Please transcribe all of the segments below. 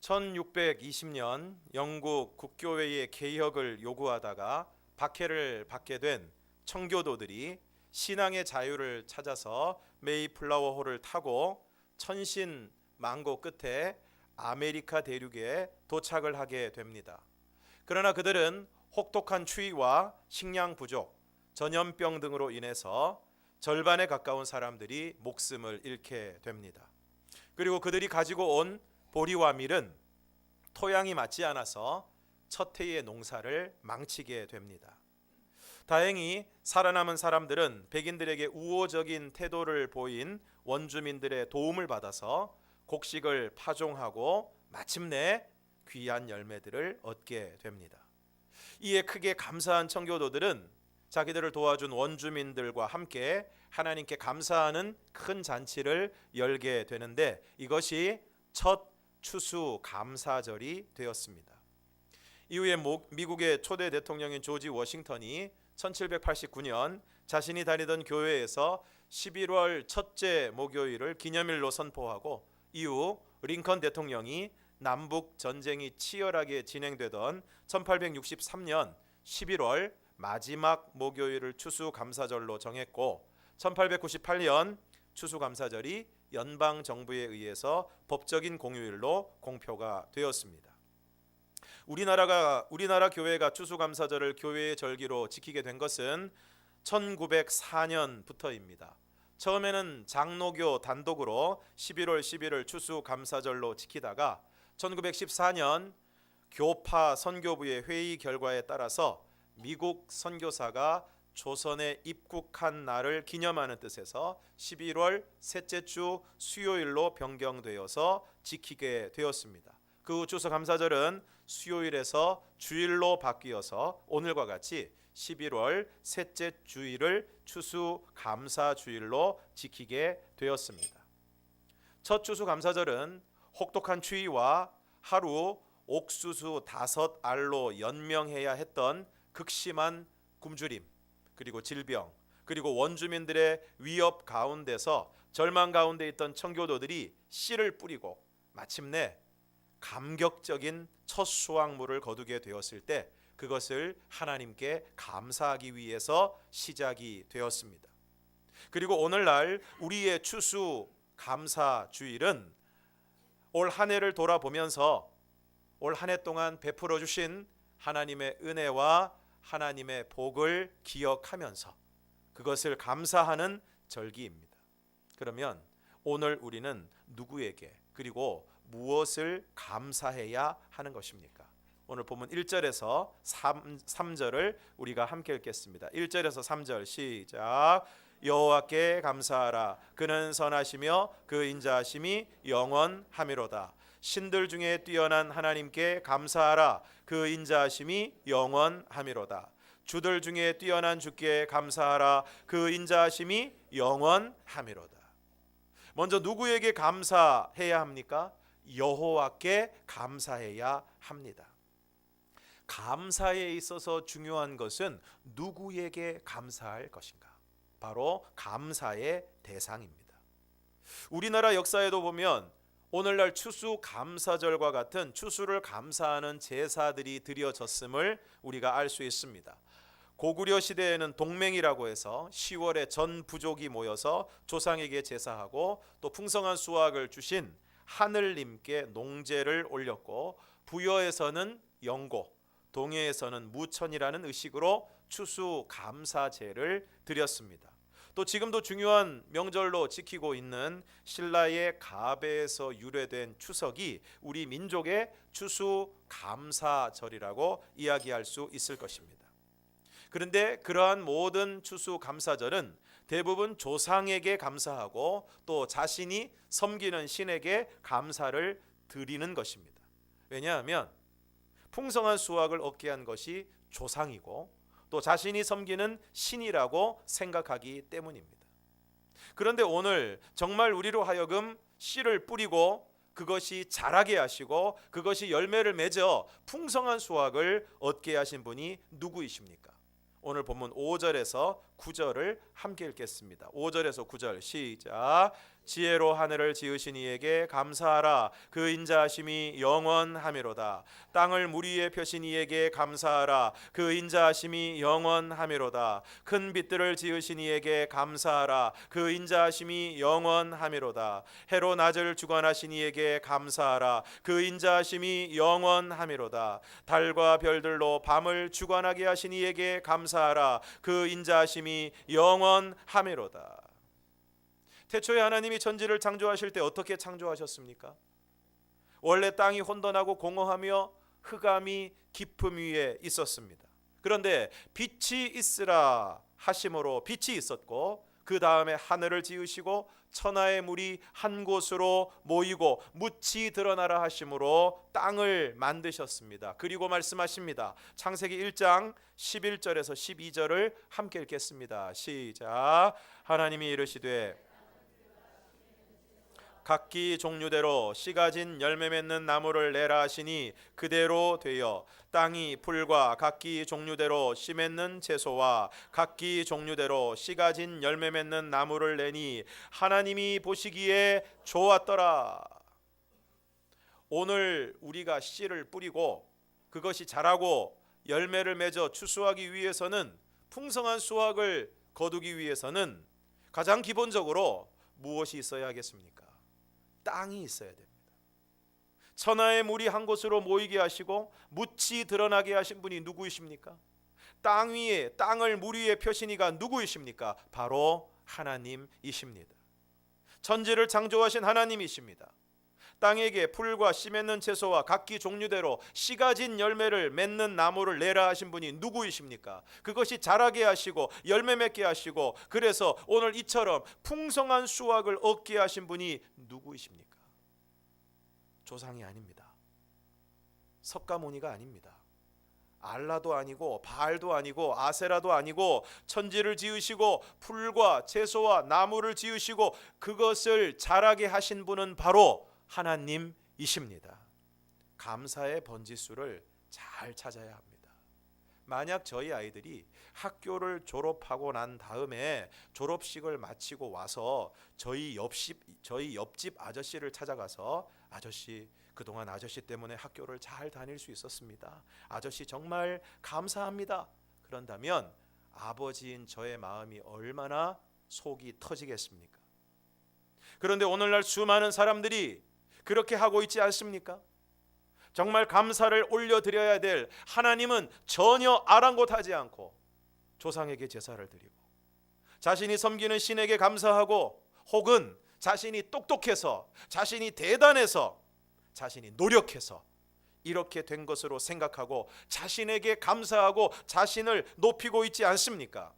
1620년 영국 국교회의 개혁을 요구하다가 박해를 받게 된 청교도들이 신앙의 자유를 찾아서 메이플라워호를 타고 천신만고 끝에 아메리카 대륙에 도착을 하게 됩니다. 그러나 그들은 혹독한 추위와 식량 부족, 전염병 등으로 인해서 절반에 가까운 사람들이 목숨을 잃게 됩니다. 그리고 그들이 가지고 온 보리와 밀은 토양이 맞지 않아서 첫 해의 농사를 망치게 됩니다. 다행히 살아남은 사람들은 백인들에게 우호적인 태도를 보인 원주민들의 도움을 받아서 곡식을 파종하고 마침내 귀한 열매들을 얻게 됩니다. 이에 크게 감사한 청교도들은 자기들을 도와준 원주민들과 함께 하나님께 감사하는 큰 잔치를 열게 되는데 이것이 첫 추수 감사절이 되었습니다. 이후에 미국의 초대 대통령인 조지 워싱턴이 1789년 자신이 다니던 교회에서 11월 첫째 목요일을 기념일로 선포하고 이후 링컨 대통령이 남북 전쟁이 치열하게 진행되던 1863년 11월 마지막 목요일을 추수감사절로 정했고 1898년 추수감사절이 연방정부에 의해서 법적인 공휴일로 공표가 되었습니다. 우리나라 교회가 추수감사절을 교회의 절기로 지키게 된 것은 1904년부터입니다. 처음에는 장로교 단독으로 11월 11일 추수감사절로 지키다가 1914년 교파 선교부의 회의 결과에 따라서 미국 선교사가 조선에 입국한 날을 기념하는 뜻에서 11월 셋째 주 수요일로 변경되어서 지키게 되었습니다. 그 후 추수감사절은 수요일에서 주일로 바뀌어서 오늘과 같이 11월 셋째 주일을 추수감사주일로 지키게 되었습니다. 첫 추수감사절은 혹독한 추위와 하루 옥수수 5알로 연명해야 했던 극심한 굶주림, 그리고 질병, 그리고 원주민들의 위협 가운데서 절망 가운데 있던 청교도들이 씨를 뿌리고 마침내 감격적인 첫 수확물을 거두게 되었을 때 그것을 하나님께 감사하기 위해서 시작이 되었습니다. 그리고 오늘날 우리의 추수 감사 주일은 올 한 해를 돌아보면서 올 한 해 동안 베풀어 주신 하나님의 은혜와 하나님의 복을 기억하면서 그것을 감사하는 절기입니다. 그러면 오늘 우리는 누구에게 그리고 무엇을 감사해야 하는 것입니까? 오늘 본문 1절에서 3절을 우리가 함께 읽겠습니다. 1절에서 3절 시작. 여호와께 감사하라. 그는 선하시며 그 인자하심이 영원하미로다. 신들 중에 뛰어난 하나님께 감사하라. 그 인자하심이 영원하미로다. 주들 중에 뛰어난 주께 감사하라. 그 인자하심이 영원하미로다. 먼저 누구에게 감사해야 합니까? 여호와께 감사해야 합니다. 감사에 있어서 중요한 것은 누구에게 감사할 것인가? 바로 감사의 대상입니다. 우리나라 역사에도 보면 오늘날 추수감사절과 같은 추수를 감사하는 제사들이 드려졌음을 우리가 알 수 있습니다. 고구려 시대에는 동맹이라고 해서 10월에 전 부족이 모여서 조상에게 제사하고 또 풍성한 수확을 주신 하늘님께 농제를 올렸고 부여에서는 영고, 동해에서는 무천이라는 의식으로 추수감사제를 드렸습니다. 또 지금도 중요한 명절로 지키고 있는 신라의 가베에서 유래된 추석이 우리 민족의 추수감사절이라고 이야기할 수 있을 것입니다. 그런데 그러한 모든 추수감사절은 대부분 조상에게 감사하고 또 자신이 섬기는 신에게 감사를 드리는 것입니다. 왜냐하면 풍성한 수확을 얻게 한 것이 조상이고 또 자신이 섬기는 신이라고 생각하기 때문입니다. 그런데 오늘 정말 우리로 하여금 씨를 뿌리고 그것이 자라게 하시고 그것이 열매를 맺어 풍성한 수확을 얻게 하신 분이 누구이십니까? 오늘 본문 5절에서 9절을 함께 읽겠습니다. 5절에서 9절 시작. 지혜로 하늘을 지으신 이에게 감사하라. 그 인자하심이 영원하미로다. 땅을 물 위에 펴신 이에게 감사하라. 그 인자하심이 영원하미로다. 큰 빛들을 지으신 이에게 감사하라. 그 인자하심이 영원하미로다. 해로 낮을 주관하신 이에게 감사하라. 그 인자하심이 영원하미로다. 달과 별들로 밤을 주관하게 하신 이에게 감사하라. 그 인자하심이 영원하미로다. 태초에 하나님이 천지를 창조하실 때 어떻게 창조하셨습니까? 원래 땅이 혼돈하고 공허하며 흑암이 깊음 위에 있었습니다. 그런데 빛이 있으라 하심으로 빛이 있었고, 그 다음에 하늘을 지으시고 천하의 물이 한 곳으로 모이고 묻이 드러나라 하심으로 땅을 만드셨습니다. 그리고 말씀하십니다. 창세기 1장 11절에서 12절을 함께 읽겠습니다. 시작. 하나님이 이르시되 각기 종류대로 씨 가진 열매 맺는 나무를 내라 하시니 그대로 되어 땅이 풀과 각기 종류대로 씨 맺는 채소와 각기 종류대로 씨 가진 열매 맺는 나무를 내니 하나님이 보시기에 좋았더라. 오늘 우리가 씨를 뿌리고 그것이 자라고 열매를 맺어 추수하기 위해서는, 풍성한 수확을 거두기 위해서는 가장 기본적으로 무엇이 있어야 하겠습니까? 땅이 있어야 됩니다. 천하의 물이 한 곳으로 모이게 하시고 묻이 드러나게 하신 분이 누구이십니까? 땅 위에, 땅을 물 위에 펴신 이가 누구이십니까? 바로 하나님이십니다. 천지를 창조하신 하나님이십니다. 땅에게 풀과 씨 맺는 채소와 각기 종류대로 씨 가진 열매를 맺는 나무를 내라 하신 분이 누구이십니까? 그것이 자라게 하시고 열매 맺게 하시고, 그래서 오늘 이처럼 풍성한 수확을 얻게 하신 분이 누구이십니까? 조상이 아닙니다. 석가모니가 아닙니다. 알라도 아니고 바알도 아니고 아세라도 아니고, 천지를 지으시고 풀과 채소와 나무를 지으시고 그것을 자라게 하신 분은 바로 하나님이십니다. 감사의 번지수를 잘 찾아야 합니다. 만약 저희 아이들이 학교를 졸업하고 난 다음에 졸업식을 마치고 와서 저희 옆집 아저씨를 찾아가서, 아저씨, 그동안 아저씨 때문에 학교를 잘 다닐 수 있었습니다. 아저씨 정말 감사합니다. 그런다면 아버지인 저의 마음이 얼마나 속이 터지겠습니까? 그런데 오늘날 수많은 사람들이 그렇게 하고 있지 않습니까? 정말 감사를 올려드려야 될 하나님은 전혀 아랑곳하지 않고 조상에게 제사를 드리고, 자신이 섬기는 신에게 감사하고, 혹은 자신이 똑똑해서, 자신이 대단해서, 자신이 노력해서 이렇게 된 것으로 생각하고 자신에게 감사하고 자신을 높이고 있지 않습니까?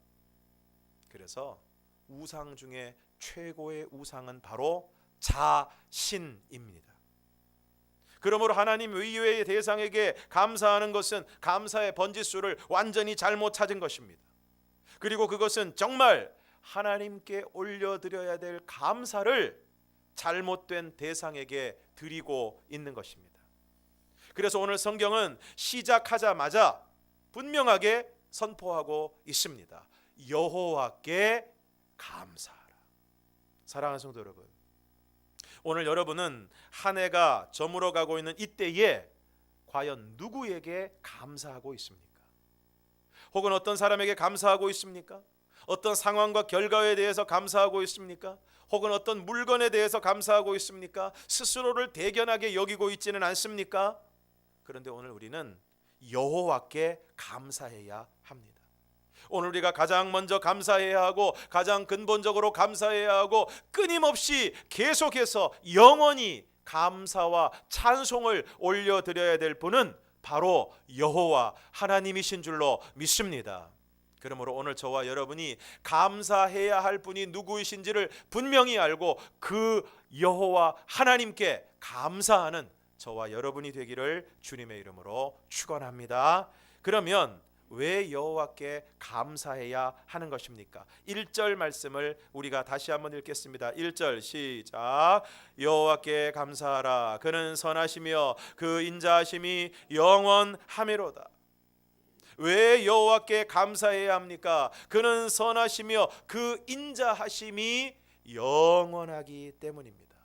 그래서 우상 중에 최고의 우상은 바로 자신입니다. 그러므로 하나님 의외의 대상에게 감사하는 것은 감사의 번지수를 완전히 잘못 찾은 것입니다. 그리고 그것은 정말 하나님께 올려드려야 될 감사를 잘못된 대상에게 드리고 있는 것입니다. 그래서 오늘 성경은 시작하자마자 분명하게 선포하고 있습니다. 여호와께 감사하라. 사랑하는 성도 여러분, 오늘 여러분은 한 해가 저물어 가고 있는 이때에 과연 누구에게 감사하고 있습니까? 혹은 어떤 사람에게 감사하고 있습니까? 어떤 상황과 결과에 대해서 감사하고 있습니까? 혹은 어떤 물건에 대해서 감사하고 있습니까? 스스로를 대견하게 여기고 있지는 않습니까? 그런데 오늘 우리는 여호와께 감사해야 합니다. 오늘 우리가 가장 먼저 감사해야 하고, 가장 근본적으로 감사해야 하고, 끊임없이 계속해서 영원히 감사와 찬송을 올려드려야 될 분은 바로 여호와 하나님이신 줄로 믿습니다. 그러므로 오늘 저와 여러분이 감사해야 할 분이 누구이신지를 분명히 알고 그 여호와 하나님께 감사하는 저와 여러분이 되기를 주님의 이름으로 축원합니다. 그러면 왜 여호와께 감사해야 하는 것입니까? 1절 말씀을 우리가 다시 한번 읽겠습니다. 1절 시작. 여호와께 감사하라. 그는 선하시며 그 인자하심이 영원하미로다. 왜 여호와께 감사해야 합니까? 그는 선하시며 그 인자하심이 영원하기 때문입니다.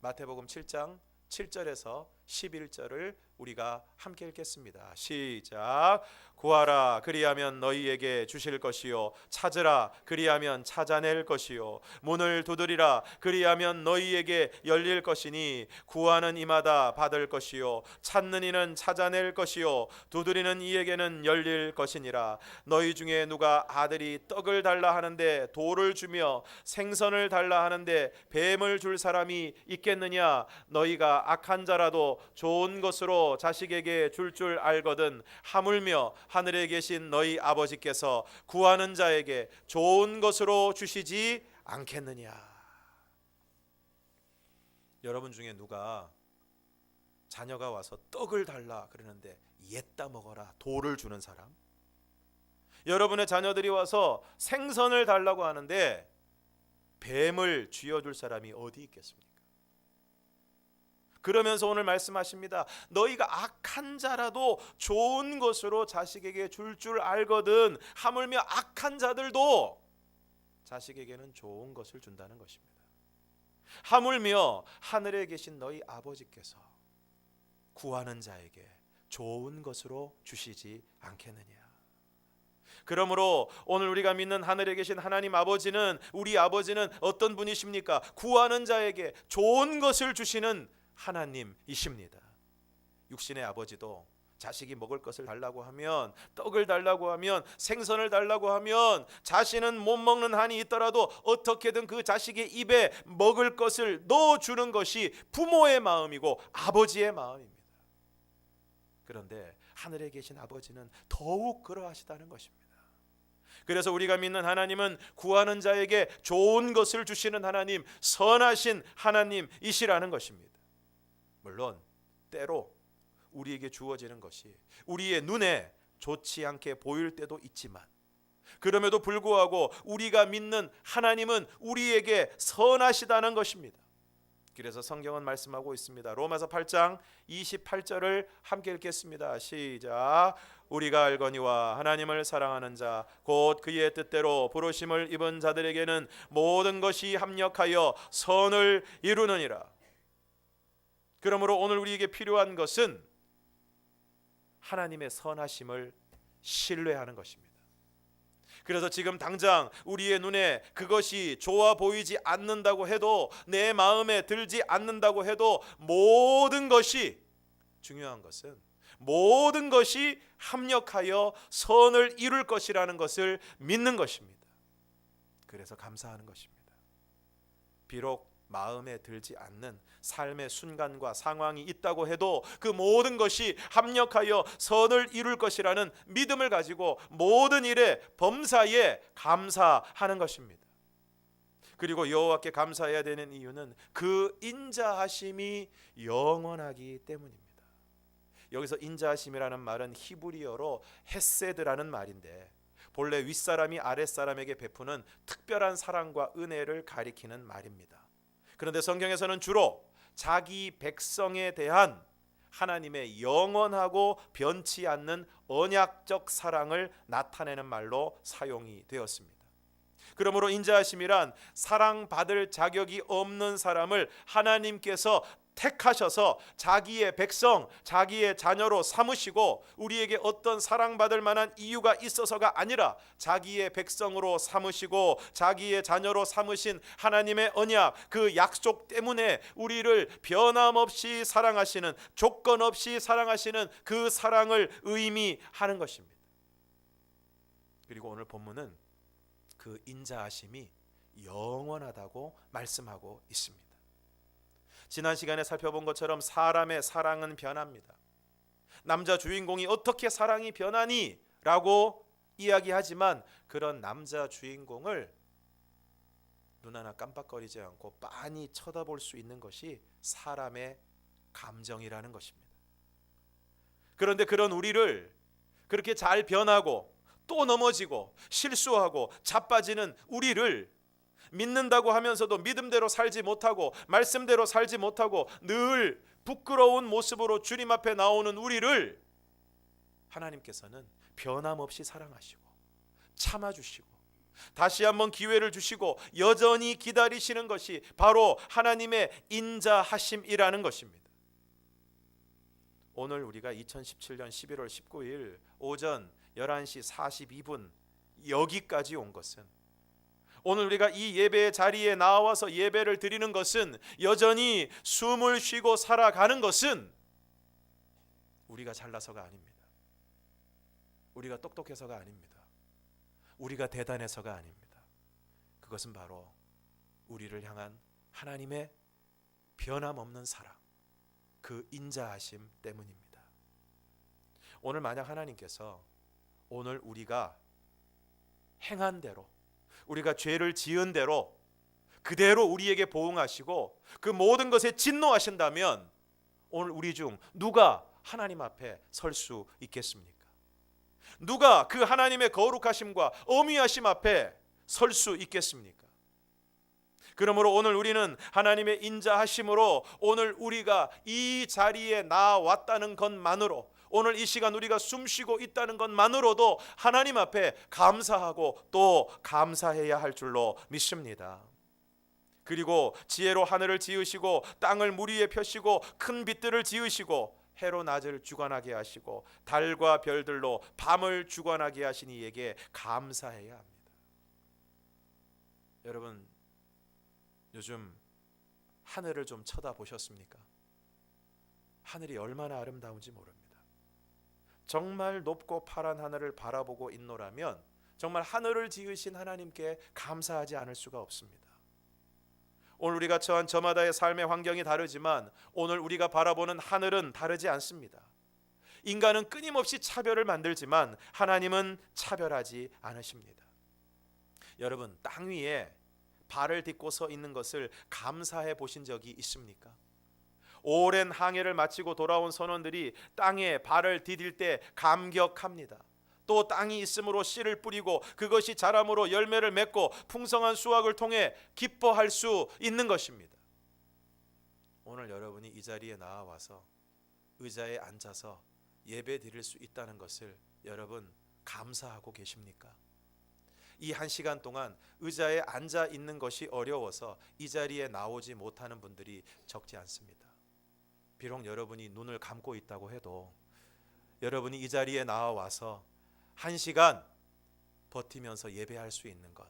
마태복음 7장 7절에서 11절을 우리가 함께 읽겠습니다. 시작. 구하라 그리하면 너희에게 주실 것이요 찾으라 그리하면 찾아낼 것이요 문을 두드리라 그리하면 너희에게 열릴 것이니 구하는 이마다 받을 것이요 찾는 이는 찾아낼 것이요 두드리는 이에게는 열릴 것이니라. 너희 중에 누가 아들이 떡을 달라 하는데 돌을 주며 생선을 달라 하는데 뱀을 줄 사람이 있겠느냐. 너희가 악한 자라도 좋은 것으로 자식에게 줄 알거든 하물며 하늘에 계신 너희 아버지께서 구하는 자에게 좋은 것으로 주시지 않겠느냐. 여러분 중에 누가 자녀가 와서 떡을 달라 그러는데 옛다 먹어라 돌을 주는 사람? 여러분의 자녀들이 와서 생선을 달라고 하는데 뱀을 쥐어줄 사람이 어디 있겠습니까? 그러면서 오늘 말씀하십니다. 너희가 악한 자라도 좋은 것으로 자식에게 줄 알거든 하물며 악한 자들도 자식에게는 좋은 것을 준다는 것입니다. 하물며 하늘에 계신 너희 아버지께서 구하는 자에게 좋은 것으로 주시지 않겠느냐. 그러므로 오늘 우리가 믿는 하늘에 계신 하나님 아버지는, 우리 아버지는 어떤 분이십니까? 구하는 자에게 좋은 것을 주시는 하나님이십니다. 육신의 아버지도 자식이 먹을 것을 달라고 하면, 떡을 달라고 하면, 생선을 달라고 하면 자신은 못 먹는 한이 있더라도 어떻게든 그 자식의 입에 먹을 것을 넣어주는 것이 부모의 마음이고 아버지의 마음입니다. 그런데 하늘에 계신 아버지는 더욱 그러하시다는 것입니다. 그래서 우리가 믿는 하나님은 구하는 자에게 좋은 것을 주시는 하나님, 선하신 하나님이시라는 것입니다. 물론 때로 우리에게 주어지는 것이 우리의 눈에 좋지 않게 보일 때도 있지만, 그럼에도 불구하고 우리가 믿는 하나님은 우리에게 선하시다는 것입니다. 그래서 성경은 말씀하고 있습니다. 로마서 8장 28절을 함께 읽겠습니다. 시작. 우리가 알거니와 하나님을 사랑하는 자 곧 그의 뜻대로 부르심을 입은 자들에게는 모든 것이 합력하여 선을 이루느니라. 그러므로 오늘 우리에게 필요한 것은 하나님의 선하심을 신뢰하는 것입니다. 그래서 지금 당장 우리의 눈에 그것이 좋아 보이지 않는다고 해도, 내 마음에 들지 않는다고 해도, 모든 것이, 중요한 것은 모든 것이 합력하여 선을 이룰 것이라는 것을 믿는 것입니다. 그래서 감사하는 것입니다. 비록 마음에 들지 않는 삶의 순간과 상황이 있다고 해도 그 모든 것이 합력하여 선을 이룰 것이라는 믿음을 가지고 모든 일에 범사에 감사하는 것입니다. 그리고 여호와께 감사해야 되는 이유는 그 인자하심이 영원하기 때문입니다. 여기서 인자하심이라는 말은 히브리어로 헤세드라는 말인데, 본래 윗사람이 아랫사람에게 베푸는 특별한 사랑과 은혜를 가리키는 말입니다. 그런데 성경에서는 주로 자기 백성에 대한 하나님의 영원하고 변치 않는 언약적 사랑을 나타내는 말로 사용이 되었습니다. 그러므로 인자하심이란 사랑받을 자격이 없는 사람을 하나님께서 택하셔서 자기의 백성, 자기의 자녀로 삼으시고, 우리에게 어떤 사랑받을 만한 이유가 있어서가 아니라 자기의 백성으로 삼으시고 자기의 자녀로 삼으신 하나님의 언약, 그 약속 때문에 우리를 변함없이 사랑하시는, 조건 없이 사랑하시는 그 사랑을 의미하는 것입니다. 그리고 오늘 본문은 그 인자하심이 영원하다고 말씀하고 있습니다. 지난 시간에 살펴본 것처럼 사람의 사랑은 변합니다. 남자 주인공이 어떻게 사랑이 변하니? 라고 이야기하지만, 그런 남자 주인공을 눈 하나 깜빡거리지 않고 빤히 쳐다볼 수 있는 것이 사람의 감정이라는 것입니다. 그런데 그런 우리를 그렇게 잘 변하고 또 넘어지고 실수하고 자빠지는 우리를 믿는다고 하면서도 믿음대로 살지 못하고 말씀대로 살지 못하고 늘 부끄러운 모습으로 주님 앞에 나오는 우리를 하나님께서는 변함없이 사랑하시고 참아주시고 다시 한번 기회를 주시고 여전히 기다리시는 것이 바로 하나님의 인자하심이라는 것입니다. 오늘 우리가 2017년 11월 19일 오전 11시 42분 여기까지 온 것은, 오늘 우리가 이 예배의 자리에 나와서 예배를 드리는 것은, 여전히 숨을 쉬고 살아가는 것은 우리가 잘나서가 아닙니다. 우리가 똑똑해서가 아닙니다. 우리가 대단해서가 아닙니다. 그것은 바로 우리를 향한 하나님의 변함없는 사랑, 그 인자하심 때문입니다. 오늘 만약 하나님께서 오늘 우리가 행한 대로, 우리가 죄를 지은 대로 그대로 우리에게 보응하시고 그 모든 것에 진노하신다면 오늘 우리 중 누가 하나님 앞에 설 수 있겠습니까? 누가 그 하나님의 거룩하심과 어미하심 앞에 설 수 있겠습니까? 그러므로 오늘 우리는 하나님의 인자하심으로 오늘 우리가 이 자리에 나왔다는 것만으로, 오늘 이 시간 우리가 숨쉬고 있다는 것만으로도 하나님 앞에 감사하고 또 감사해야 할 줄로 믿습니다. 그리고 지혜로 하늘을 지으시고 땅을 물 위에 펴시고 큰 빛들을 지으시고 해로 낮을 주관하게 하시고 달과 별들로 밤을 주관하게 하신 이에게 감사해야 합니다. 여러분, 요즘 하늘을 좀 쳐다보셨습니까? 하늘이 얼마나 아름다운지 모릅니다. 정말 높고 파란 하늘을 바라보고 있노라면 정말 하늘을 지으신 하나님께 감사하지 않을 수가 없습니다. 오늘 우리가 처한 저마다의 삶의 환경이 다르지만 오늘 우리가 바라보는 하늘은 다르지 않습니다. 인간은 끊임없이 차별을 만들지만 하나님은 차별하지 않으십니다. 여러분, 땅 위에 발을 딛고 서 있는 것을 감사해 보신 적이 있습니까? 오랜 항해를 마치고 돌아온 선원들이 땅에 발을 디딜 때 감격합니다. 또 땅이 있음으로 씨를 뿌리고 그것이 자람으로 열매를 맺고 풍성한 수확을 통해 기뻐할 수 있는 것입니다. 오늘 여러분이 이 자리에 나와서 의자에 앉아서 예배 드릴 수 있다는 것을 여러분 감사하고 계십니까? 이 한 시간 동안 의자에 앉아 있는 것이 어려워서 이 자리에 나오지 못하는 분들이 적지 않습니다. 비록 여러분이 눈을 감고 있다고 해도 여러분이 이 자리에 나와서 한 시간 버티면서 예배할 수 있는 것,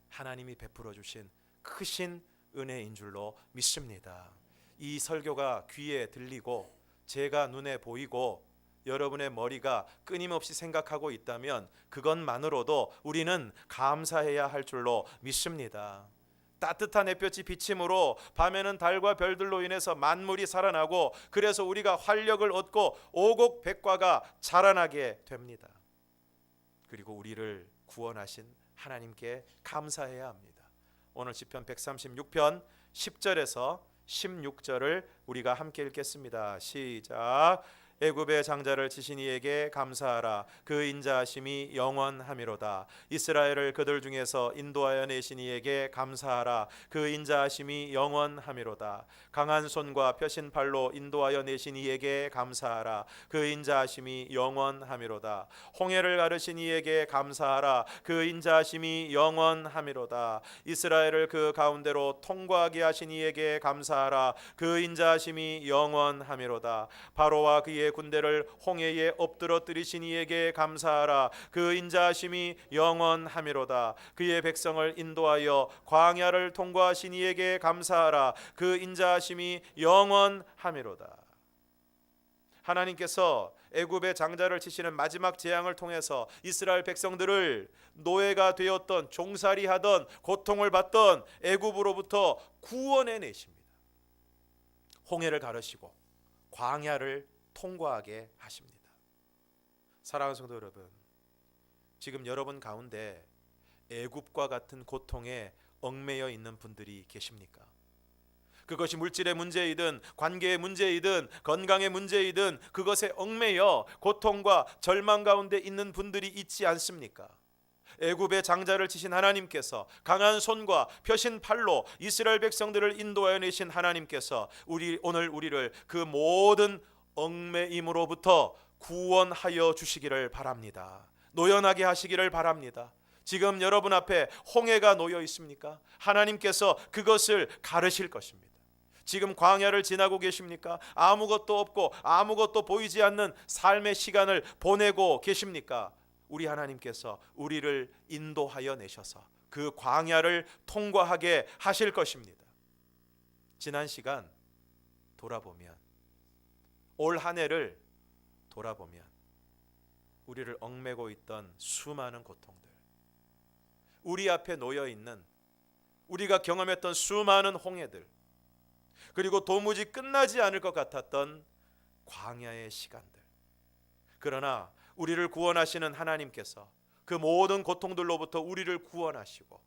하나님이 베풀어 주신 크신 은혜인 줄로 믿습니다. 이 설교가 귀에 들리고 제가 눈에 보이고 여러분의 머리가 끊임없이 생각하고 있다면 그것만으로도 우리는 감사해야 할 줄로 믿습니다. 따뜻한 햇볕이 비침으로 밤에는 달과 별들로 인해서 만물이 살아나고 그래서 우리가 활력을 얻고 오곡백과가 자라나게 됩니다. 그리고 우리를 구원하신 하나님께 감사해야 합니다. 오늘 시편 136편 10절에서 16절을 우리가 함께 읽겠습니다. 시작. 애굽의 장자를 치신 이에게 감사하라. 그 인자하심이 영원하미로다. 이스라엘을 그들 중에서 인도하여 내신 이에게 감사하라. 그 인자하심이 영원하미로다. 강한 손과 펴신 팔로 인도하여 내신 이에게 감사하라. 그 인자하심이 영원하미로다. 홍해를 가르신 이에게 감사하라. 그 인자하심이 영원하미로다. 이스라엘을 그 가운데로 통과하게 하신 이에게 감사하라. 그 인자하심이 영원하미로다. 바로와 그의 군대를 홍해에 엎드러뜨리신 이에게 감사하라. 그 인자하심이 영원하미로다. 그의 백성을 인도하여 광야를 통과하신 이에게 감사하라. 그 인자하심이 영원하미로다. 하나님께서 애굽의 장자를 치시는 마지막 재앙을 통해서 이스라엘 백성들을 노예가 되었던, 종살이하던, 고통을 받던 애굽으로부터 구원해 내십니다. 홍해를 가르시고 광야를 통과하게 하십니다. 사랑하는 성도 여러분, 지금 여러분 가운데 애굽과 같은 고통에 얽매여 있는 분들이 계십니까? 그것이 물질의 문제이든 관계의 문제이든 건강의 문제이든 그것에 얽매여 고통과 절망 가운데 있는 분들이 있지 않습니까? 애굽의 장자를 치신 하나님께서 강한 손과 펴신 팔로 이스라엘 백성들을 인도하여 내신 하나님께서 오늘 우리를 그 모든 얽매임으로부터 구원하여 주시기를 바랍니다. 노연하게 하시기를 바랍니다. 지금 여러분 앞에 홍해가 놓여 있습니까? 하나님께서 그것을 가르실 것입니다. 지금 광야를 지나고 계십니까? 아무것도 없고 아무것도 보이지 않는 삶의 시간을 보내고 계십니까? 우리 하나님께서 우리를 인도하여 내셔서 그 광야를 통과하게 하실 것입니다. 지난 시간 돌아보면, 올 한 해를 돌아보면 우리를 얽매고 있던 수많은 고통들, 우리 앞에 놓여 있는 우리가 경험했던 수많은 홍해들, 그리고 도무지 끝나지 않을 것 같았던 광야의 시간들. 그러나 우리를 구원하시는 하나님께서 그 모든 고통들로부터 우리를 구원하시고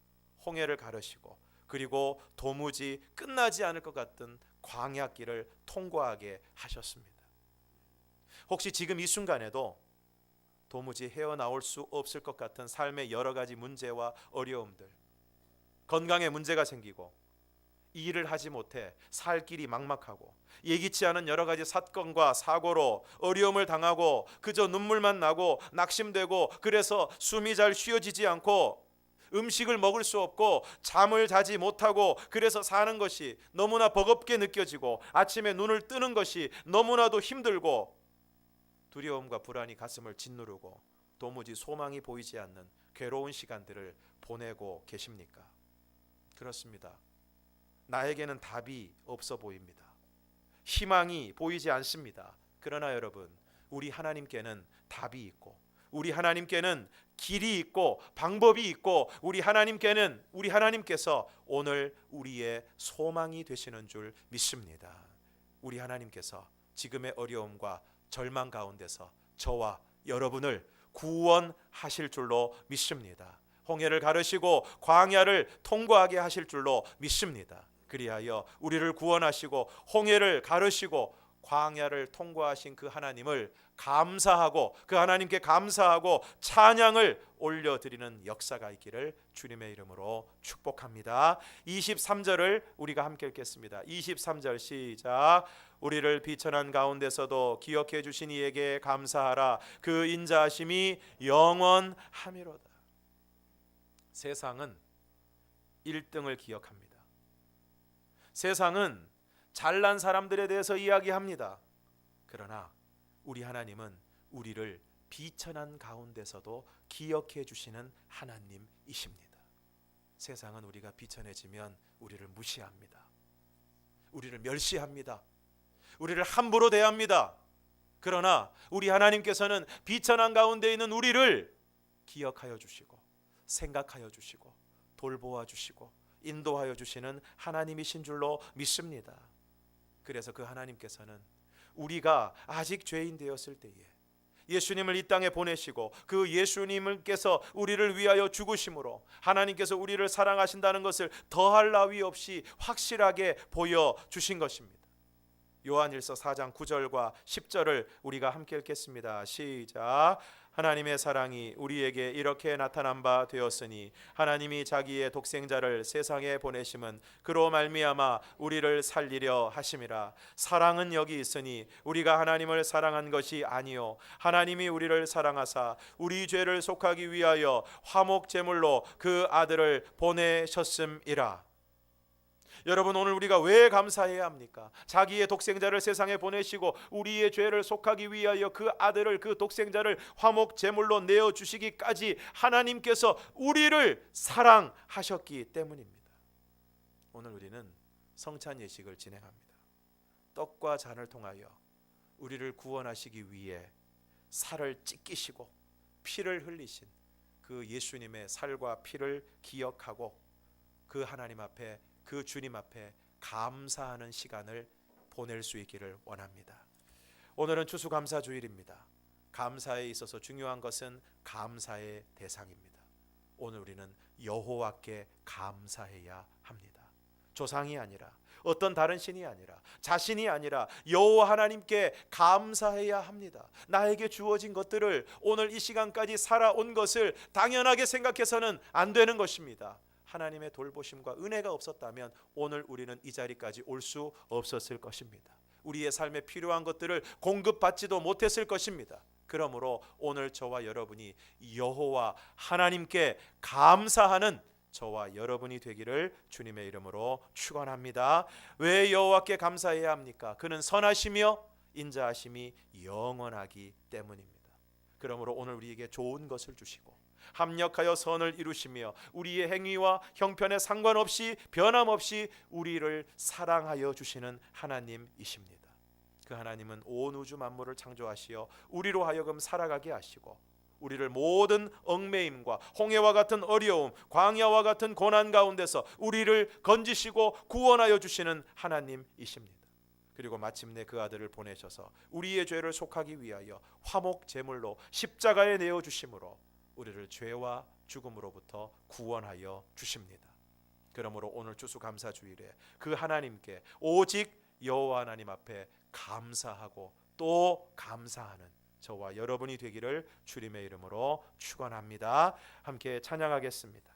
홍해를 가르시고 그리고 도무지 끝나지 않을 것 같은 광야길을 통과하게 하셨습니다. 혹시 지금 이 순간에도 도무지 헤어나올 수 없을 것 같은 삶의 여러 가지 문제와 어려움들, 건강에 문제가 생기고 이 일을 하지 못해 살 길이 막막하고 예기치 않은 여러 가지 사건과 사고로 어려움을 당하고 그저 눈물만 나고 낙심되고, 그래서 숨이 잘 쉬어지지 않고 음식을 먹을 수 없고 잠을 자지 못하고, 그래서 사는 것이 너무나 버겁게 느껴지고 아침에 눈을 뜨는 것이 너무나도 힘들고 두려움과 불안이 가슴을 짓누르고 도무지 소망이 보이지 않는 괴로운 시간들을 보내고 계십니까? 그렇습니다. 나에게는 답이 없어 보입니다. 희망이 보이지 않습니다. 그러나 여러분, 우리 하나님께는 답이 있고 우리 하나님께는 길이 있고 방법이 있고 우리 하나님께서 오늘 우리의 소망이 되시는 줄 믿습니다. 우리 하나님께서 지금의 어려움과 절망 가운데서 저와 여러분을 구원하실 줄로 믿습니다. 홍해를 가르시고 광야를 통과하게 하실 줄로 믿습니다. 그리하여 우리를 구원하시고 홍해를 가르시고 광야를 통과하신 그 하나님을 감사하고 그 하나님께 감사하고 찬양을 올려드리는 역사가 있기를 주님의 이름으로 축복합니다. 23절을 우리가 함께 읽겠습니다. 23절 시작. 우리를 비천한 가운데서도 기억해 주신 이에게 감사하라. 그 인자하심이 영원하미로다. 세상은 1등을 기억합니다. 세상은 잘난 사람들에 대해서 이야기합니다. 그러나 우리 하나님은 우리를 비천한 가운데서도 기억해 주시는 하나님이십니다. 세상은 우리가 비천해지면 우리를 무시합니다. 우리를 멸시합니다. 우리를 함부로 대합니다. 그러나 우리 하나님께서는 비천한 가운데 있는 우리를 기억하여 주시고 생각하여 주시고 돌보아 주시고 인도하여 주시는 하나님이신 줄로 믿습니다. 그래서 그 하나님께서는 우리가 아직 죄인 되었을 때에 예수님을 이 땅에 보내시고 그 예수님께서 우리를 위하여 죽으심으로 하나님께서 우리를 사랑하신다는 것을 더할 나위 없이 확실하게 보여주신 것입니다. 요한일서 4장 9절과 10절을 우리가 함께 읽겠습니다. 시작. 하나님의 사랑이 우리에게 이렇게 나타난 바 되었으니 하나님이 자기의 독생자를 세상에 보내심은 그로 말미암아 우리를 살리려 하심이라. 사랑은 여기 있으니 우리가 하나님을 사랑한 것이 아니요 하나님이 우리를 사랑하사 우리 죄를 속하기 위하여 화목 제물로 그 아들을 보내셨음이라. 여러분, 오늘 우리가 왜 감사해야 합니까? 자기의 독생자를 세상에 보내시고 우리의 죄를 속하기 위하여 그 아들을, 그 독생자를 화목 제물로 내어주시기까지 하나님께서 우리를 사랑하셨기 때문입니다. 오늘 우리는 성찬 예식을 진행합니다. 떡과 잔을 통하여 우리를 구원하시기 위해 살을 찢기시고 피를 흘리신 그 예수님의 살과 피를 기억하고 그 하나님 앞에, 그 주님 앞에 감사하는 시간을 보낼 수 있기를 원합니다. 오늘은 추수감사주일입니다. 감사에 있어서 중요한 것은 감사의 대상입니다. 오늘 우리는 여호와께 감사해야 합니다. 조상이 아니라, 어떤 다른 신이 아니라, 자신이 아니라 여호와 하나님께 감사해야 합니다. 나에게 주어진 것들을, 오늘 이 시간까지 살아온 것을 당연하게 생각해서는 안 되는 것입니다. 하나님의 돌보심과 은혜가 없었다면 오늘 우리는 이 자리까지 올 수 없었을 것입니다. 우리의 삶에 필요한 것들을 공급받지도 못했을 것입니다. 그러므로 오늘 저와 여러분이 여호와 하나님께 감사하는 저와 여러분이 되기를 주님의 이름으로 축원합니다. 왜 여호와께 감사해야 합니까? 그는 선하시며 인자하심이 영원하기 때문입니다. 그러므로 오늘 우리에게 좋은 것을 주시고 합력하여 선을 이루시며 우리의 행위와 형편에 상관없이 변함없이 우리를 사랑하여 주시는 하나님이십니다. 그 하나님은 온 우주 만물을 창조하시어 우리로 하여금 살아가게 하시고 우리를 모든 얽매임과 홍해와 같은 어려움, 광야와 같은 고난 가운데서 우리를 건지시고 구원하여 주시는 하나님이십니다. 그리고 마침내 그 아들을 보내셔서 우리의 죄를 속하기 위하여 화목 제물로 십자가에 내어 주심으로 우리를 죄와 죽음으로부터 구원하여 주십니다. 그러므로 오늘 추수감사주일에 그 하나님께 오직 여호와 하나님 앞에 감사하고 또 감사하는 저와 여러분이 되기를 주님의 이름으로 축원합니다. 함께 찬양하겠습니다.